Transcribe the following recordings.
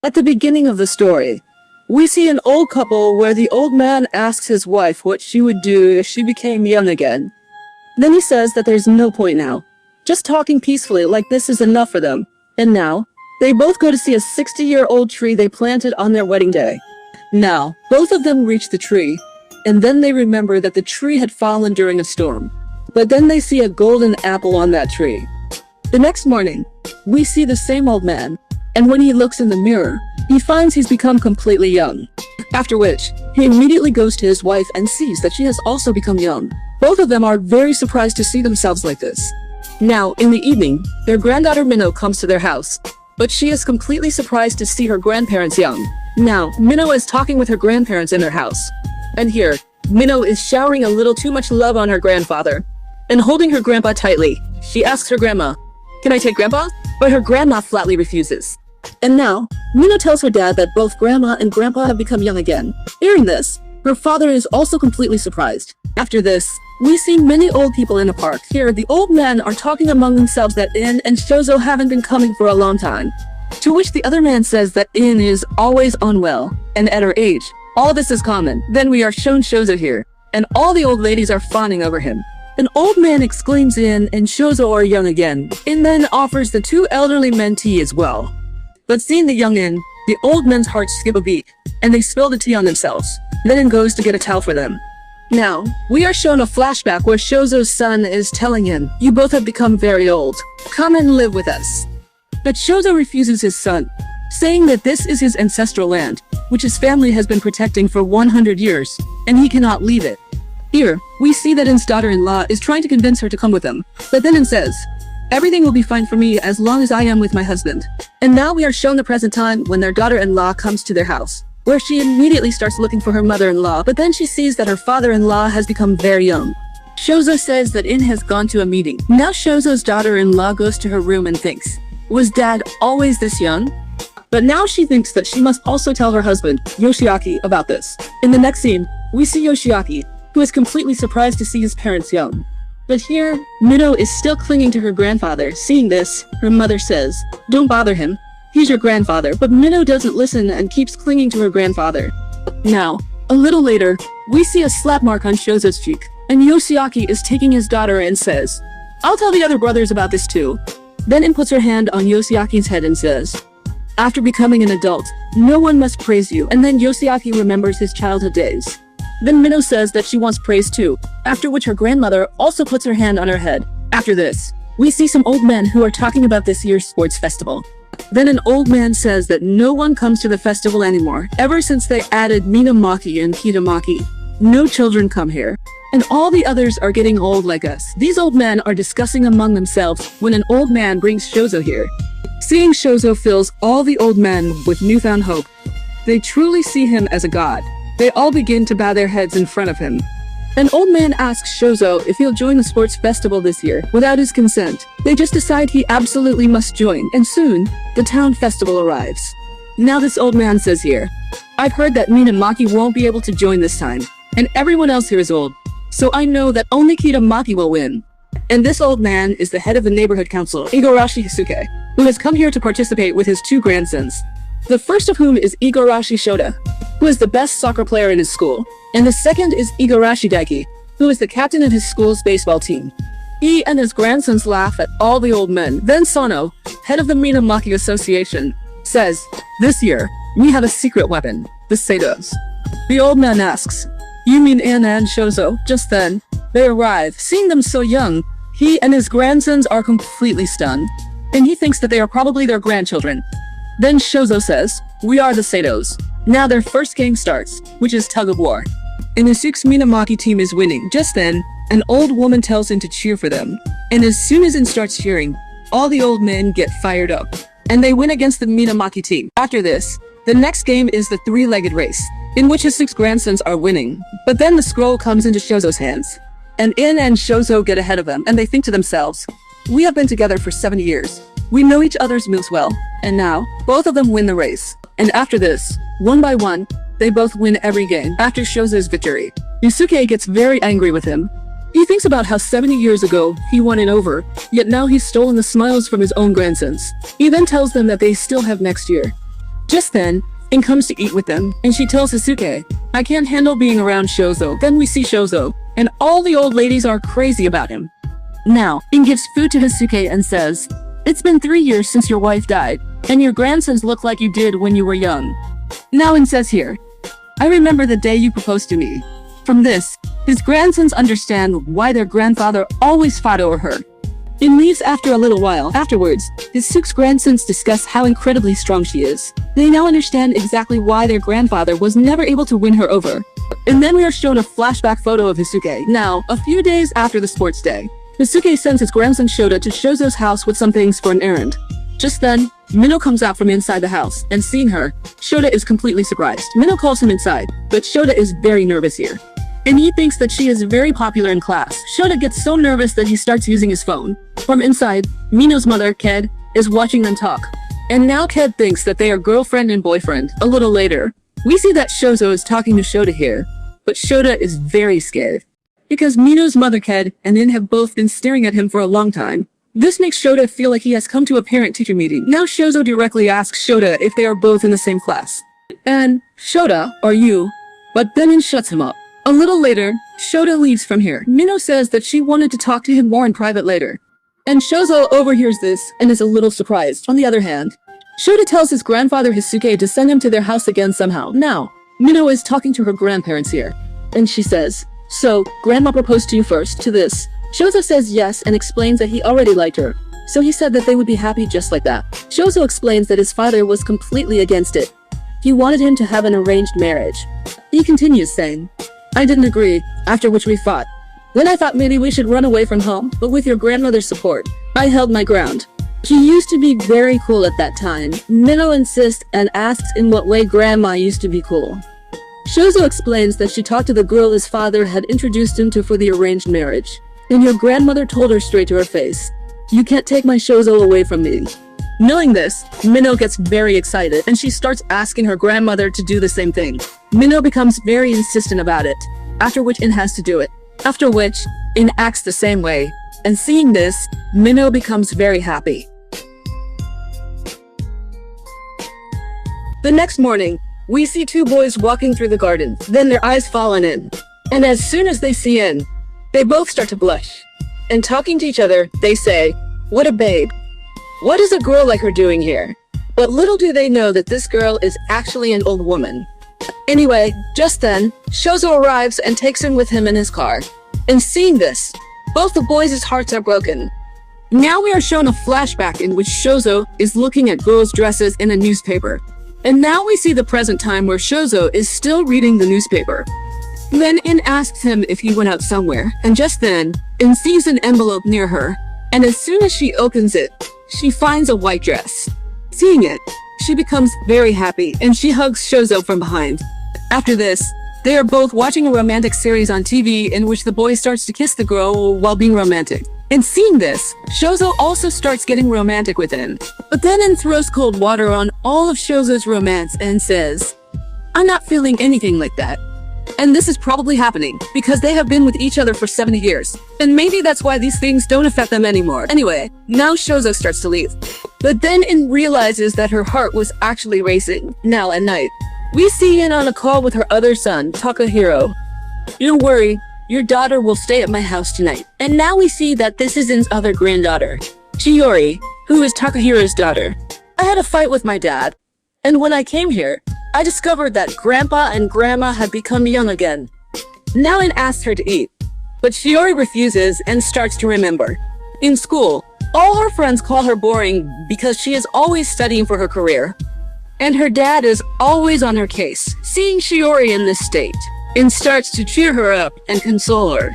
At the beginning of the story, we see an old couple where the old man asks his wife what she would do if she became young again. Then he says that there's no point now. Just talking peacefully like this is enough for them. And now, they both go to see a 60-year-old tree they planted on their wedding day. Now, both of them reach the tree, and then they remember that the tree had fallen during a storm. But then they see a golden apple on that tree. The next morning, we see the same old man, and when he looks in the mirror, he finds he's become completely young. After which, he immediately goes to his wife and sees that she has also become young. Both of them are very surprised to see themselves like this. Now, in the evening, their granddaughter Minnow comes to their house, but she is completely surprised to see her grandparents young. Now, Minnow is talking with her grandparents in their house. And here, Minnow is showering a little too much love on her grandfather. And holding her grandpa tightly, she asks her grandma, "Can I take grandpa?" But her grandma flatly refuses. And now, Minnow tells her dad that both grandma and grandpa have become young again. Hearing this, her father is also completely surprised. After this, we see many old people in a park. Here, the old men are talking among themselves that In and Shozo haven't been coming for a long time. To which the other man says that In is always unwell, and at her age, all this is common. Then we are shown Shozo here, and all the old ladies are fawning over him. An old man exclaims In and Shozo are young again. In then offers the two elderly men tea as well. But seeing the young In, the old men's hearts skip a beat, and they spill the tea on themselves. Then In goes to get a towel for them. Now, we are shown a flashback where Shozo's son is telling him, "You both have become very old. Come and live with us." But Shozo refuses his son, saying that this is his ancestral land, which his family has been protecting for 100 years, and he cannot leave it. Here, we see that In's daughter-in-law is trying to convince her to come with him, but then In says, "Everything will be fine for me as long as I am with my husband." And now we are shown the present time when their daughter-in-law comes to their house, where she immediately starts looking for her mother-in-law, but then she sees that her father-in-law has become very young. Shozo says that In has gone to a meeting. Now Shozo's daughter-in-law goes to her room and thinks, "Was dad always this young?" But now she thinks that she must also tell her husband, Yoshiaki, about this. In the next scene, we see Yoshiaki, who is completely surprised to see his parents young. But here, Minnow is still clinging to her grandfather. Seeing this, her mother says, "Don't bother him. He's your grandfather." But Minnow doesn't listen and keeps clinging to her grandfather. Now, a little later, we see a slap mark on Shozo's cheek, and Yoshiaki is taking his daughter and says, "I'll tell the other brothers about this too." Then In puts her hand on Yoshiaki's head and says, "After becoming an adult, no one must praise you." And then Yoshiaki remembers his childhood days. Then Minnow says that she wants praise too, after which her grandmother also puts her hand on her head. After this, we see some old men who are talking about this year's sports festival. Then an old man says that no one comes to the festival anymore. Ever since they added Minamaki and Kitamaki, no children come here. And all the others are getting old like us. These old men are discussing among themselves when an old man brings Shozo here. Seeing Shozo fills all the old men with newfound hope. They truly see him as a god. They all begin to bow their heads in front of him. An old man asks Shozo if he'll join the sports festival this year. Without his consent, they just decide he absolutely must join, and soon, the town festival arrives. Now this old man says here, "I've heard that Minamaki won't be able to join this time, and everyone else here is old, so I know that only Kitamaki will win." And this old man is the head of the neighborhood council, Igarashi Hisuke, who has come here to participate with his two grandsons. The first of whom is Igarashi Shota, who is the best soccer player in his school, and the second is Igarashi Daiki, who is the captain of his school's baseball team. He and his grandsons laugh at all the old men. Then Sano, head of the Minamaki Association, says, "This year, we have a secret weapon, the Seidos." The old man asks, "You mean In and Shozo?" Just then, they arrive. Seeing them so young, he and his grandsons are completely stunned, and he thinks that they are probably their grandchildren. Then Shozo says, "We are the Seidos." Now their first game starts, which is tug of war. And the six Minamaki team is winning. Just then, an old woman tells In to cheer for them. And as soon as In starts cheering, all the old men get fired up, and they win against the Minamaki team. After this, the next game is the three-legged race, in which his six grandsons are winning. But then the scroll comes into Shozo's hands, and In and Shozo get ahead of them, and they think to themselves, "We have been together for 70 years. We know each other's moves well." And now, both of them win the race. And after this, one by one, they both win every game. After Shozo's victory, Yusuke gets very angry with him. He thinks about how 70 years ago, he won it over, yet now he's stolen the smiles from his own grandsons. He then tells them that they still have next year Just then, In comes to eat with them, and she tells Hisuke, I can't handle being around Shozo. Then we see Shozo, and all the old ladies are crazy about him. Now, In gives food to Hisuke and says, it's been 3 years since your wife died, and your grandsons look like you did when you were young. Now In says here, I remember the day you proposed to me. From this, his grandsons understand why their grandfather always fought over her. In leaves after a little while. Afterwards, Hisuke's grandsons discuss how incredibly strong she is. They now understand exactly why their grandfather was never able to win her over. And then we are shown a flashback photo of Hisuke. Now, a few days after the sports day, Hisuke sends his grandson Shota to Shozo's house with some things for an errand. Just then, Minno comes out from inside the house, and seeing her, Shota is completely surprised. Minno calls him inside, but Shota is very nervous here. And he thinks that she is very popular in class. Shota gets so nervous that he starts using his phone. From inside, Minno's mother, Ked, is watching them talk. And now Ked thinks that they are girlfriend and boyfriend. A little later, we see that Shozo is talking to Shota here. But Shota is very scared. Because Minno's mother, Ked, and In have both been staring at him for a long time. This makes Shota feel like he has come to a parent-teacher meeting. Now Shozo directly asks Shota if they are both in the same class. And, Shota, are you? But then In shuts him up. A little later, Shota leaves from here. Minno says that she wanted to talk to him more in private later. And Shozo overhears this and is a little surprised. On the other hand, Shota tells his grandfather Hisuke to send him to their house again somehow. Now, Minno is talking to her grandparents here. And she says, so, Grandma proposed to you first. To this, Shozo says yes and explains that he already liked her. So he said that they would be happy just like that. Shozo explains that his father was completely against it. He wanted him to have an arranged marriage. He continues saying, I didn't agree, after which we fought. Then I thought maybe we should run away from home, but with your grandmother's support, I held my ground. She used to be very cool at that time. Minno insists and asks in what way Grandma used to be cool. Shozo explains that she talked to the girl his father had introduced him to for the arranged marriage. And your grandmother told her straight to her face, you can't take my Shozo away from me. Knowing this, Minno gets very excited and she starts asking her grandmother to do the same thing. Minno becomes very insistent about it, after which In has to do it. After which, In acts the same way, and seeing this, Minno becomes very happy. The next morning, we see two boys walking through the garden. Then their eyes fall on In. And as soon as they see In, they both start to blush. And talking to each other, they say, what a babe. What is a girl like her doing here? But little do they know that this girl is actually an old woman. Anyway, just then, Shozo arrives and takes In with him in his car. And seeing this, both the boys' hearts are broken. Now we are shown a flashback in which Shozo is looking at girls' dresses in a newspaper. And now we see the present time where Shozo is still reading the newspaper. Then In asks him if he went out somewhere, and just then, In sees an envelope near her. And as soon as she opens it, she finds a white dress. Seeing it, she becomes very happy and she hugs Shozo from behind. After this, they are both watching a romantic series on TV in which the boy starts to kiss the girl while being romantic. And seeing this, Shozo also starts getting romantic with In. But then In throws cold water on all of Shozo's romance and says, I'm not feeling anything like that. And this is probably happening because they have been with each other for 70 years. And maybe that's why these things don't affect them anymore. Anyway, now Shozo starts to leave. But then In realizes that her heart was actually racing. Now at night, we see In on a call with her other son, Takahiro. Don't worry, your daughter will stay at my house tonight. And now we see that this is In's other granddaughter, Shiori, who is Takahiro's daughter. I had a fight with my dad. And when I came here, I discovered that Grandpa and Grandma had become young again. Now In asks her to eat, but Shiori refuses and starts to remember. In school, all her friends call her boring because she is always studying for her career. And her dad is always on her case. Seeing Shiori in this state, In starts to cheer her up and console her.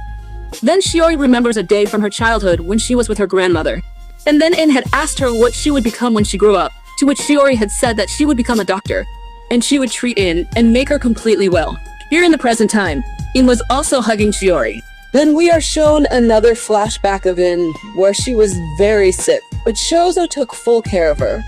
Then Shiori remembers a day from her childhood when she was with her grandmother. And then In had asked her what she would become when she grew up, to which Shiori had said that she would become a doctor. And she would treat In and make her completely well. Here in the present time, In was also hugging Shiori. Then we are shown another flashback of In, where she was very sick, but Shozo took full care of her.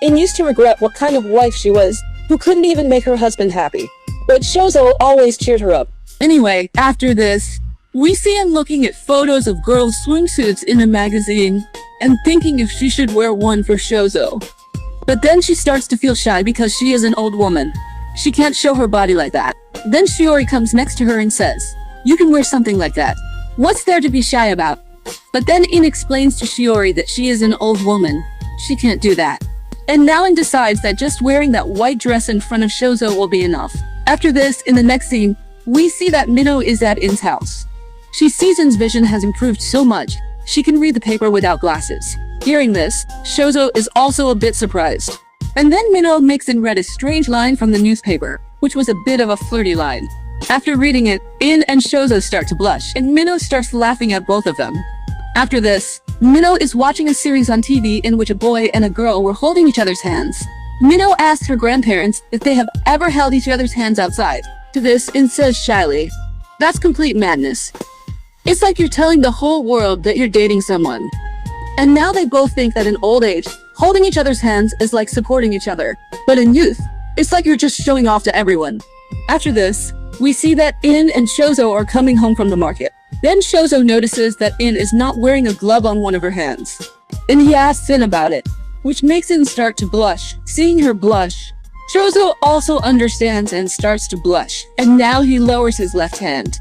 In used to regret what kind of wife she was, who couldn't even make her husband happy. But Shozo always cheered her up. Anyway, after this, we see In looking at photos of girls' swimsuits in a magazine, and thinking if she should wear one for Shozo. But then she starts to feel shy because she is an old woman. She can't show her body like that. Then Shiori comes next to her and says, "You can wear something like that. What's there to be shy about?" But then In explains to Shiori that she is an old woman. She can't do that. And now In decides that just wearing that white dress in front of Shozo will be enough. After this, in the next scene, we see that Minho is at In's house. She sees In's vision has improved so much, she can read the paper without glasses. Hearing this, Shozo is also a bit surprised. And then Minho makes In read a strange line from the newspaper, which was a bit of a flirty line. After reading it, In and Shozo start to blush, and Minho starts laughing at both of them. After this, Minho is watching a series on TV in which a boy and a girl were holding each other's hands. Minho asks her grandparents if they have ever held each other's hands outside. To this, In says shyly, "That's complete madness. It's like you're telling the whole world that you're dating someone." And now they both think that in old age, holding each other's hands is like supporting each other. But in youth, it's like you're just showing off to everyone. After this, we see that In and Shozo are coming home from the market. Then Shozo notices that In is not wearing a glove on one of her hands. And he asks In about it, which makes In start to blush. Seeing her blush, Shozo also understands and starts to blush, and now he lowers his left hand.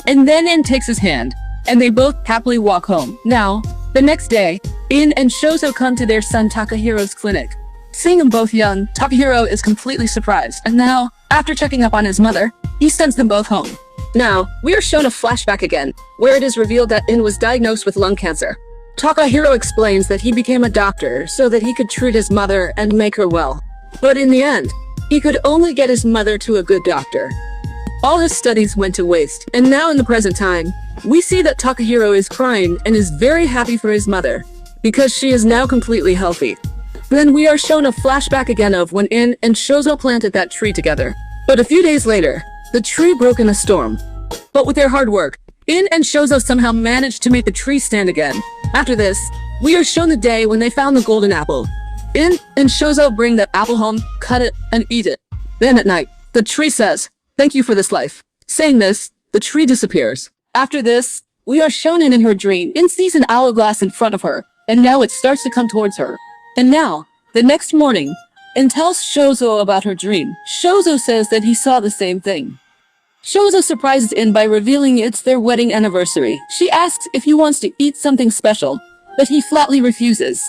And then In takes his hand, and they both happily walk home. Now, the next day, In and Shozo come to their son Takahiro's clinic. Seeing them both young, Takahiro is completely surprised, and now, after checking up on his mother, he sends them both home. Now, we are shown a flashback again, where it is revealed that In was diagnosed with lung cancer. Takahiro explains that he became a doctor so that he could treat his mother and make her well. But in the end, he could only get his mother to a good doctor. All his studies went to waste, and now in the present time, we see that Takahiro is crying and is very happy for his mother, because she is now completely healthy. Then we are shown a flashback again of when In and Shozo planted that tree together. But a few days later, the tree broke in a storm. But with their hard work, In and Shozo somehow managed to make the tree stand again. After this, we are shown the day when they found the golden apple. In and Shozo bring that apple home, cut it, and eat it. Then at night, the tree says, "Thank you for this life." Saying this, the tree disappears. After this, we are shown in her dream. In sees an hourglass in front of her, and now it starts to come towards her. And now, the next morning, In tells Shozo about her dream. Shozo says that he saw the same thing. Shozo surprises In by revealing it's their wedding anniversary. She asks if he wants to eat something special, but he flatly refuses.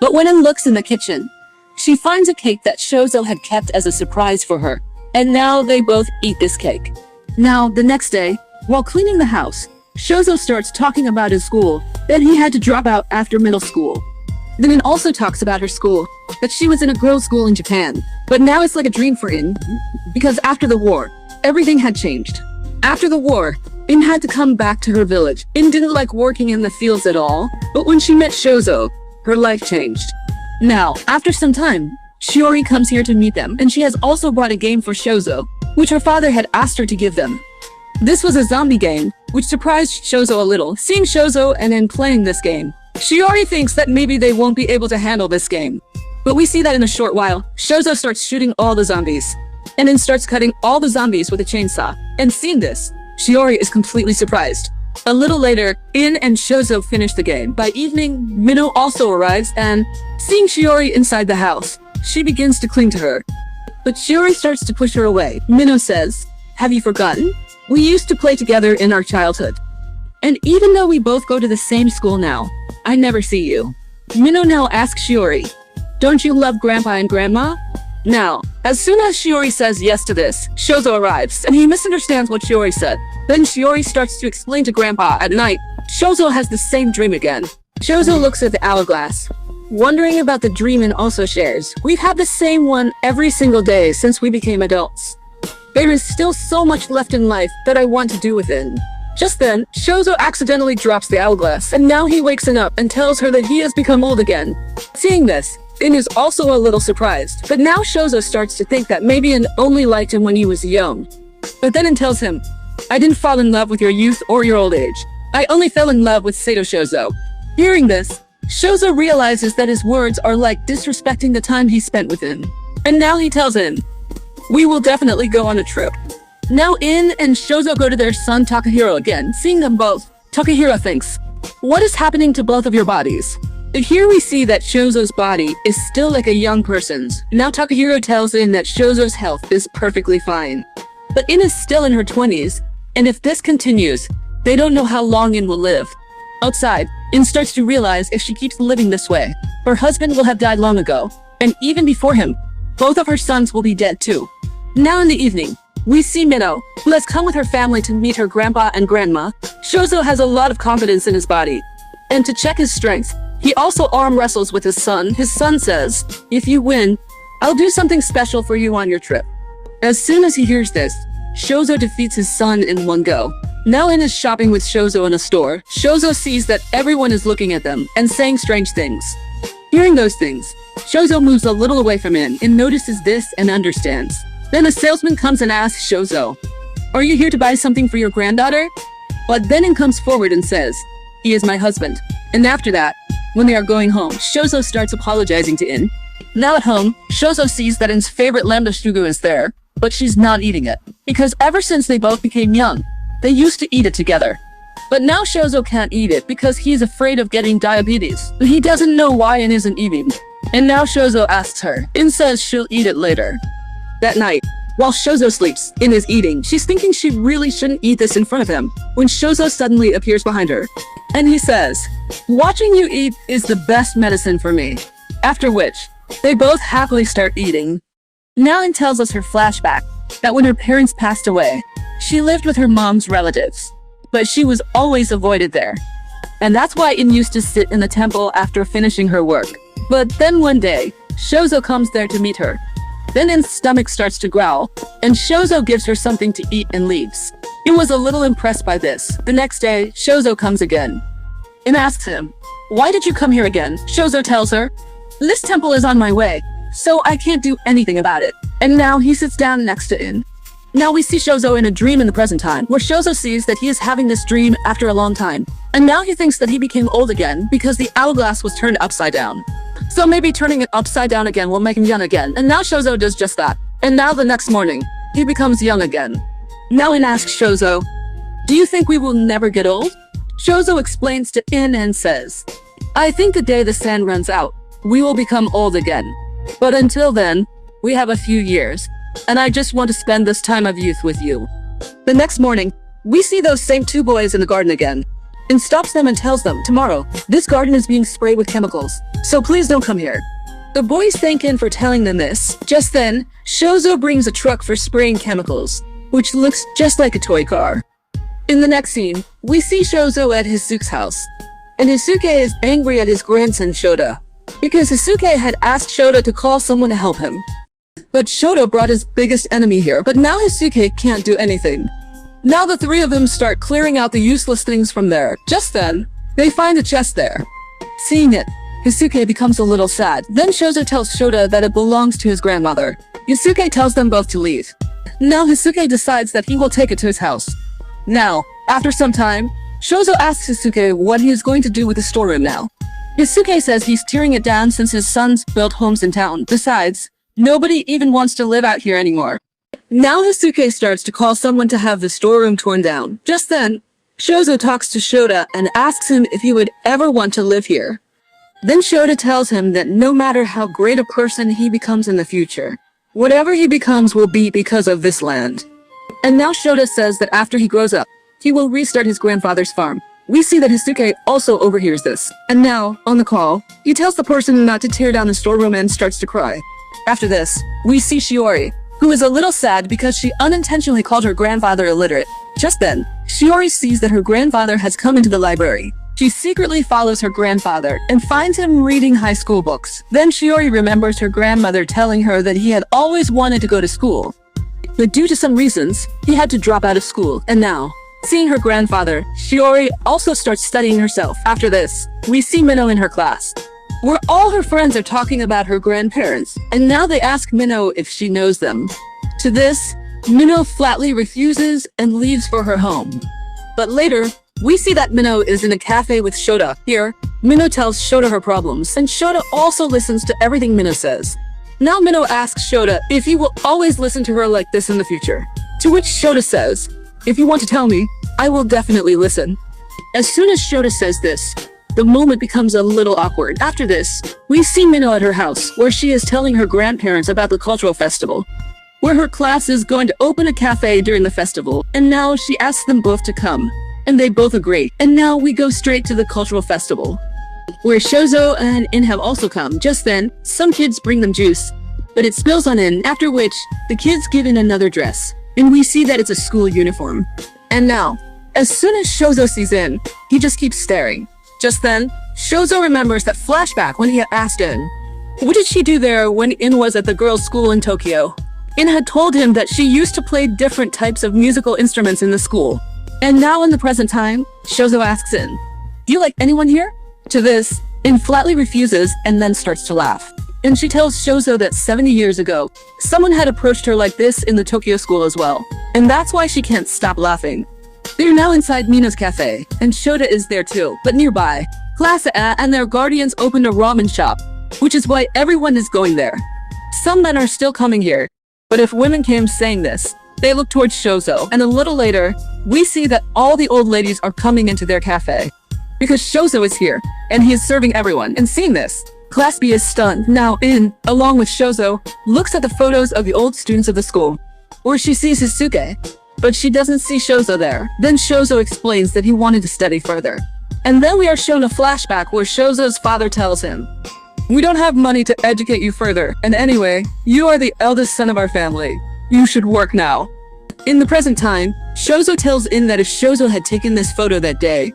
But when In looks in the kitchen, she finds a cake that Shozo had kept as a surprise for her, and now they both eat this cake. Now, the next day, while cleaning the house, Shozo starts talking about his school, that he had to drop out after middle school. Then In also talks about her school, that she was in a girls' school in Japan. But now it's like a dream for In, because after the war, everything had changed. After the war, In had to come back to her village. In didn't like working in the fields at all, but when she met Shozo, her life changed. Now, after some time, Shiori comes here to meet them, and she has also brought a game for Shozo, which her father had asked her to give them. This was a zombie game, which surprised Shozo a little. Seeing Shozo and In playing this game, Shiori thinks that maybe they won't be able to handle this game. But we see that in a short while, Shozo starts shooting all the zombies, and In starts cutting all the zombies with a chainsaw. And seeing this, Shiori is completely surprised. A little later, In and Shozo finish the game. By evening, Minho also arrives, and seeing Shiori inside the house, she begins to cling to her. But Shiori starts to push her away. Minho says, "Have you forgotten? We used to play together in our childhood. And even though we both go to the same school now, I never see you." Minho now asks Shiori, "Don't you love Grandpa and Grandma?" Now, as soon as Shiori says yes to this, Shozo arrives, and he misunderstands what Shiori said. Then Shiori starts to explain to Grandpa at night, Shozo has the same dream again. Shozo looks at the hourglass, wondering about the dream, and also shares, "We've had the same one every single day since we became adults. There is still so much left in life that I want to do with it." Just then, Shozo accidentally drops the hourglass, and now he wakes up and tells her that he has become old again. Seeing this, In is also a little surprised, but now Shozo starts to think that maybe In only liked him when he was young. But then In tells him, "I didn't fall in love with your youth or your old age. I only fell in love with Sato Shozo." Hearing this, Shozo realizes that his words are like disrespecting the time he spent with In. And now he tells In, "We will definitely go on a trip." Now In and Shozo go to their son Takahiro again. Seeing them both, Takahiro thinks, "What is happening to both of your bodies? Here we see that Shozo's body is still like a young person's. Now Takahiro tells In that Shozo's health is perfectly fine. But In is still in her 20s, and if this continues, they don't know how long In will live. Outside, In starts to realize if she keeps living this way, her husband will have died long ago, and even before him, both of her sons will be dead too. Now in the evening, we see Minho, who has come with her family to meet her grandpa and grandma. Shozo has a lot of confidence in his body. And to check his strength, he also arm wrestles with his son. His son says, "If you win, I'll do something special for you on your trip." As soon as he hears this, Shozo defeats his son in one go. Now In is shopping with Shozo in a store. Shozo sees that everyone is looking at them and saying strange things. Hearing those things, Shozo moves a little away from In and notices this and understands. Then a salesman comes and asks Shozo, "Are you here to buy something for your granddaughter?" But then In comes forward and says, "He is my husband." And after that, when they are going home, Shozo starts apologizing to In. Now at home, Shozo sees that In's favorite lambda shugo is there, but she's not eating it. Because ever since they both became young, they used to eat it together. But now Shozo can't eat it because he's afraid of getting diabetes. But he doesn't know why In isn't eating. And now Shozo asks her. In says she'll eat it later. That night, while Shozo sleeps, In is eating. She's thinking she really shouldn't eat this in front of him, when Shozo suddenly appears behind her. And he says, "Watching you eat is the best medicine for me." After which, they both happily start eating. Now In tells us her flashback, that when her parents passed away, she lived with her mom's relatives, but she was always avoided there. And that's why In used to sit in the temple after finishing her work. But then one day, Shozo comes there to meet her. Then In's stomach starts to growl, and Shozo gives her something to eat and leaves. In was a little impressed by this. The next day, Shozo comes again. In asks him, "Why did you come here again?" Shozo tells her, "This temple is on my way, so I can't do anything about it." And now he sits down next to In. Now we see Shozo in a dream in the present time, where Shozo sees that he is having this dream after a long time. And now he thinks that he became old again because the hourglass was turned upside down. So maybe turning it upside down again will make him young again. And now Shozo does just that. And now the next morning, he becomes young again. Now In asks Shozo, "Do you think we will never get old?" Shozo explains to In and says, "I think the day the sand runs out, we will become old again. But until then, we have a few years, and I just want to spend this time of youth with you." The next morning, we see those same two boys in the garden again. In stops them and tells them, "Tomorrow, this garden is being sprayed with chemicals, so please don't come here." The boys thank In for telling them this. Just then, Shozo brings a truck for spraying chemicals, which looks just like a toy car. In the next scene, we see Shozo at Hisuke's house, and Hisuke is angry at his grandson Shota, because Hisuke had asked Shota to call someone to help him. But Shota brought his biggest enemy here, but now Hisuke can't do anything. Now the three of them start clearing out the useless things from there. Just then, they find a chest there. Seeing it, Hisuke becomes a little sad. Then Shozo tells Shota that it belongs to his grandmother. Hisuke tells them both to leave. Now Hisuke decides that he will take it to his house. Now, after some time, Shozo asks Hisuke what he is going to do with the storeroom now. Hisuke says he's tearing it down since his sons built homes in town. Besides, nobody even wants to live out here anymore. Now Hisuke starts to call someone to have the storeroom torn down. Just then, Shozo talks to Shota and asks him if he would ever want to live here. Then Shota tells him that no matter how great a person he becomes in the future, whatever he becomes will be because of this land. And now Shota says that after he grows up, he will restart his grandfather's farm. We see that Hisuke also overhears this. And now, on the call, he tells the person not to tear down the storeroom and starts to cry. After this, we see Shiori, who is a little sad because she unintentionally called her grandfather illiterate. Just then, Shiori sees that her grandfather has come into the library. She secretly follows her grandfather and finds him reading high school books. Then Shiori remembers her grandmother telling her that he had always wanted to go to school, but due to some reasons, he had to drop out of school. And now, seeing her grandfather, Shiori also starts studying herself. After this, we see Minho in her class, where all her friends are talking about her grandparents, and now they ask Minho if she knows them. To this, Minho flatly refuses and leaves for her home. But later, we see that Minho is in a cafe with Shota. Here, Minho tells Shota her problems, and Shota also listens to everything Minho says. Now Minho asks Shota if he will always listen to her like this in the future. To which Shota says, "If you want to tell me, I will definitely listen." As soon as Shota says this, the moment becomes a little awkward. After this, we see Minho at her house, where she is telling her grandparents about the cultural festival, where her class is going to open a cafe during the festival, and now she asks them both to come, and they both agree. And now we go straight to the cultural festival, where Shozo and In have also come. Just then, some kids bring them juice, but it spills on In, after which, the kids give In another dress, and we see that it's a school uniform. And now, as soon as Shozo sees In, he just keeps staring. Just then, Shozo remembers that flashback when he had asked In, what did she do there when In was at the girls' school in Tokyo? In had told him that she used to play different types of musical instruments in the school. And now in the present time, Shozo asks In, do you like anyone here? To this, In flatly refuses and then starts to laugh. And she tells Shozo that 70 years ago, someone had approached her like this in the Tokyo school as well. And that's why she can't stop laughing. They're now inside Mina's cafe, and Shota is there too. But nearby, Class A and their guardians opened a ramen shop, which is why everyone is going there. Some men are still coming here, but if women came saying this, they look towards Shozo, and a little later, we see that all the old ladies are coming into their cafe. Because Shozo is here, and he is serving everyone, and seeing this, Class B is stunned. Now In, along with Shozo, looks at the photos of the old students of the school, where she sees Hisuke, but she doesn't see Shozo there. Then Shozo explains that he wanted to study further. And then we are shown a flashback where Shozo's father tells him, we don't have money to educate you further, and anyway, you are the eldest son of our family. You should work now. In the present time, Shozo tells In that if Shozo had taken this photo that day,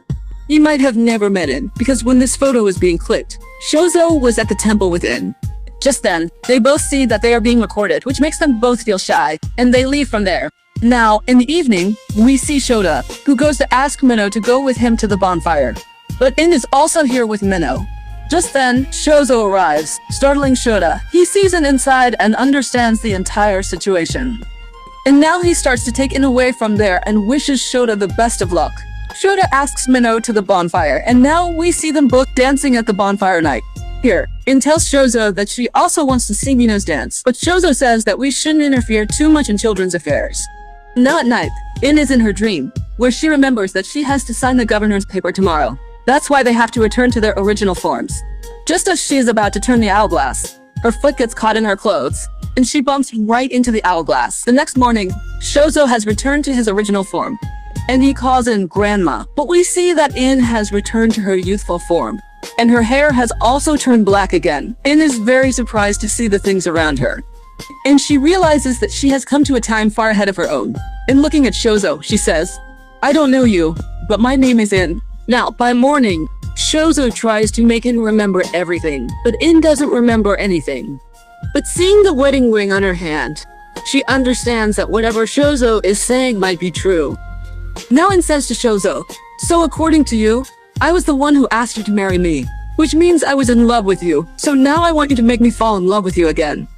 he might have never met In, because when this photo was being clicked, Shozo was at the temple with In. Just then, they both see that they are being recorded, which makes them both feel shy, and they leave from there. Now, in the evening, we see Shota, who goes to ask Minho to go with him to the bonfire. But In is also here with Minho. Just then, Shozo arrives, startling Shota. He sees In inside and understands the entire situation. And now he starts to take In away from there and wishes Shota the best of luck. Shota asks Minho to the bonfire, and now we see them both dancing at the bonfire night. Here, In tells Shozo that she also wants to see Minho's dance, but Shozo says that we shouldn't interfere too much in children's affairs. Now at night, In is in her dream, where she remembers that she has to sign the governor's paper tomorrow. That's why they have to return to their original forms. Just as she is about to turn the hourglass, her foot gets caught in her clothes, and she bumps right into the hourglass. The next morning, Shozo has returned to his original form, and he calls In Grandma. But we see that In has returned to her youthful form, and her hair has also turned black again. In is very surprised to see the things around her, and she realizes that she has come to a time far ahead of her own. And looking at Shozo, she says, I don't know you, but my name is In. Now, by morning, Shozo tries to make In remember everything, but In doesn't remember anything. But seeing the wedding ring on her hand, she understands that whatever Shozo is saying might be true. Now In says to Shozo, so according to you, I was the one who asked you to marry me, which means I was in love with you, so now I want you to make me fall in love with you again.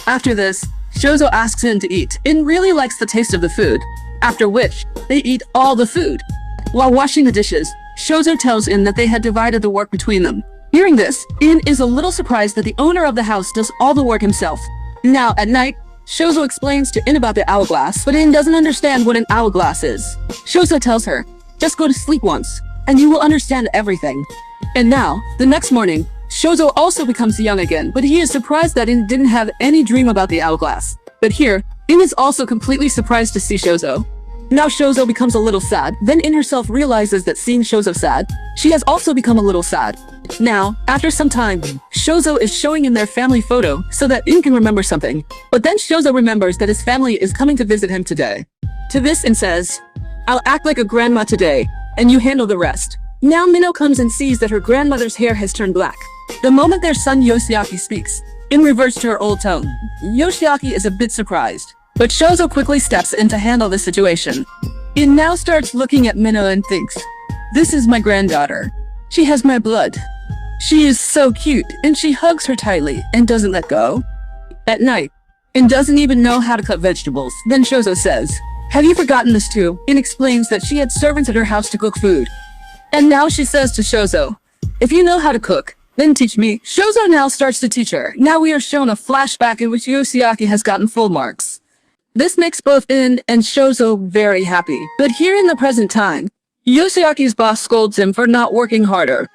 After this, Shozo asks In to eat. In really likes the taste of the food, after which, they eat all the food. While washing the dishes, Shozo tells In that they had divided the work between them. Hearing this, In is a little surprised that the owner of the house does all the work himself. Now, at night, Shozo explains to In about the hourglass, but In doesn't understand what an hourglass is. Shozo tells her, just go to sleep once, and you will understand everything. And now, the next morning, Shozo also becomes young again, but he is surprised that In didn't have any dream about the hourglass. But here, In is also completely surprised to see Shozo. Now Shozo becomes a little sad, then In herself realizes that seeing Shozo sad, she has also become a little sad. Now, after some time, Shozo is showing In their family photo so that In can remember something. But then Shozo remembers that his family is coming to visit him today. To this In says, I'll act like a grandma today, and you handle the rest. Now Minho comes and sees that her grandmother's hair has turned black. The moment their son Yoshiaki speaks, In reverts to her old tone. Yoshiaki is a bit surprised, but Shozo quickly steps in to handle the situation. In now starts looking at Minho and thinks, this is my granddaughter. She has my blood. She is so cute, and she hugs her tightly and doesn't let go. At night, In doesn't even know how to cut vegetables. Then Shozo says, have you forgotten this too? In explains that she had servants at her house to cook food. And now she says to Shozo, if you know how to cook, then teach me. Shozo now starts to teach her. Now we are shown a flashback in which Yoshiaki has gotten full marks. This makes both In and Shozo very happy. But here in the present time, Yoshiaki's boss scolds him for not working harder.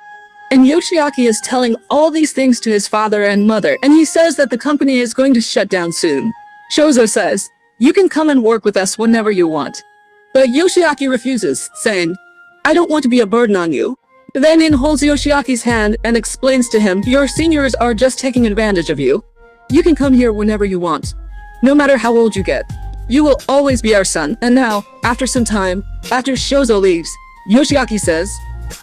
And Yoshiaki is telling all these things to his father and mother, and he says that the company is going to shut down soon. Shozo says, "You can come and work with us whenever you want." But Yoshiaki refuses, saying, "I don't want to be a burden on you." Then In holds Yoshiaki's hand and explains to him, "Your seniors are just taking advantage of you. You can come here whenever you want. No matter how old you get. You will always be our son." And now, after some time, after Shozo leaves, Yoshiaki says,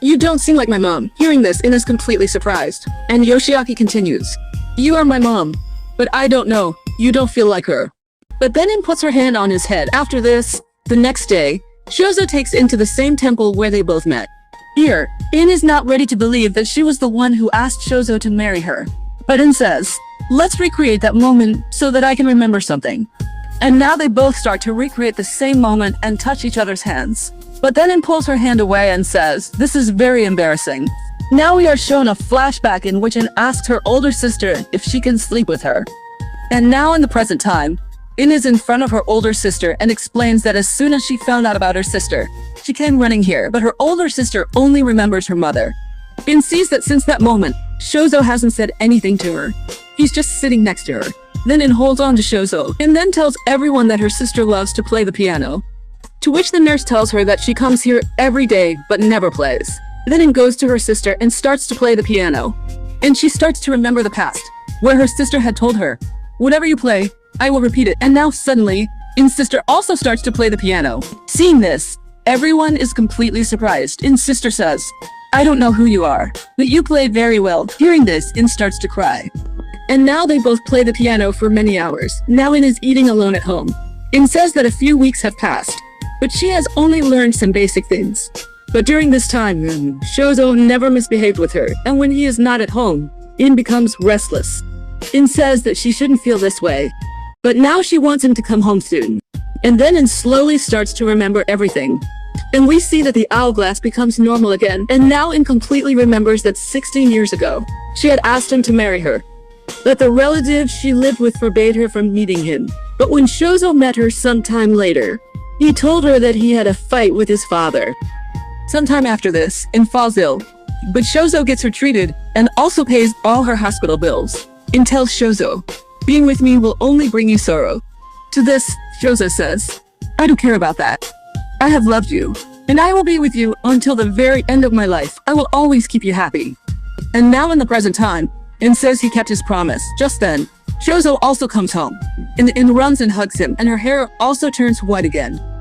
"You don't seem like my mom." Hearing this, In is completely surprised. And Yoshiaki continues, "You are my mom, but I don't know. You don't feel like her." But then In puts her hand on his head. After this, the next day, Shozo takes In to the same temple where they both met. Here, In is not ready to believe that she was the one who asked Shozo to marry her. But In says, "Let's recreate that moment so that I can remember something." And now they both start to recreate the same moment and touch each other's hands. But then In pulls her hand away and says, "This is very embarrassing." Now we are shown a flashback in which In asks her older sister if she can sleep with her. And now in the present time, In is in front of her older sister and explains that as soon as she found out about her sister, she came running here, but her older sister only remembers her mother. In sees that since that moment, Shozo hasn't said anything to her. He's just sitting next to her. Then In holds on to Shozo, and then tells everyone that her sister loves to play the piano. To which the nurse tells her that she comes here every day, but never plays. Then In goes to her sister and starts to play the piano. And she starts to remember the past, where her sister had told her, "Whatever you play, I will repeat it." And now suddenly, In's sister also starts to play the piano. Seeing this, everyone is completely surprised. In's sister says, "I don't know who you are, but you play very well." Hearing this, In starts to cry. And now they both play the piano for many hours. Now In is eating alone at home. In says that a few weeks have passed, but she has only learned some basic things. But during this time, Shozo never misbehaved with her, and when he is not at home, In becomes restless. In says that she shouldn't feel this way, but now she wants him to come home soon. And then In slowly starts to remember everything. And we see that the hourglass becomes normal again, and now In completely remembers that 16 years ago, she had asked him to marry her. That the relative she lived with forbade her from meeting him. But when Shozo met her sometime later, he told her that he had a fight with his father. Sometime after this, In falls ill, but Shozo gets her treated and also pays all her hospital bills. In tells Shozo, "Being with me will only bring you sorrow." To this, Shozo says, "I don't care about that. I have loved you, and I will be with you until the very end of my life. I will always keep you happy." And now in the present time, In says he kept his promise. Just then, Shozo also comes home. In runs and hugs him, and her hair also turns white again.